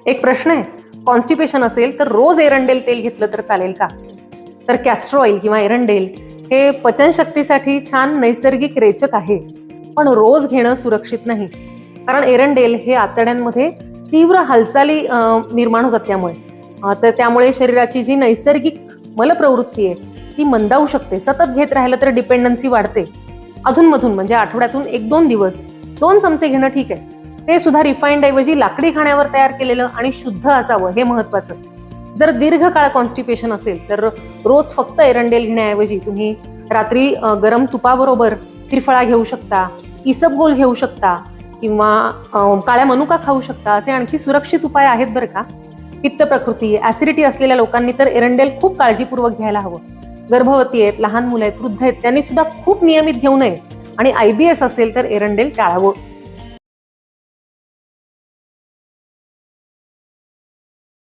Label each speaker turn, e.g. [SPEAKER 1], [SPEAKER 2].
[SPEAKER 1] एक प्रश्न आहे, कॉन्स्टिपेशन असेल तर रोज एरंडेल तेल घेतलं तर चालेल का? तर कॅस्टर ऑइल किंवा एरंडेल हे पचनशक्तीसाठी छान नैसर्गिक रेचक आहे, पण रोज घेणं सुरक्षित नाही. कारण एरंडेल हे आतड्यांमध्ये तीव्र हालचाली निर्माण होतात तर त्यामुळे शरीराची जी नैसर्गिक मलप्रवृत्ती आहे ती मंदावू शकते. सतत घेत राहिलं तर डिपेंडन्सी वाढते. अधूनमधून म्हणजे आठवड्यातून 1-2 दिवस 2 चमचे घेणं ठीक आहे. ते सुद्धा रिफाईंड ऐवजी लाकडी खाण्यावर तयार केलेलं आणि शुद्ध असावं, हे महत्वाचं. जर दीर्घकाळ कॉन्स्टिपेशन असेल तर रोज फक्त एरंडेल घेण्याऐवजी तुम्ही रात्री गरम तुपाबरोबर त्रिफळा घेऊ शकता, इसबगोल घेऊ शकता किंवा काळ्या मनुका खाऊ शकता. असे आणखी सुरक्षित उपाय आहेत बरं का. पित्त प्रकृती, ऍसिडिटी असलेल्या लोकांनी तर एरंडेल खूप काळजीपूर्वक घ्यायला हवं. गर्भवती आहेत, लहान मुलं आहेत, वृद्ध आहेत, त्यांनी सुद्धा खूप नियमित घेऊ नये. आणि IBS असेल तर एरंडेल टाळावं.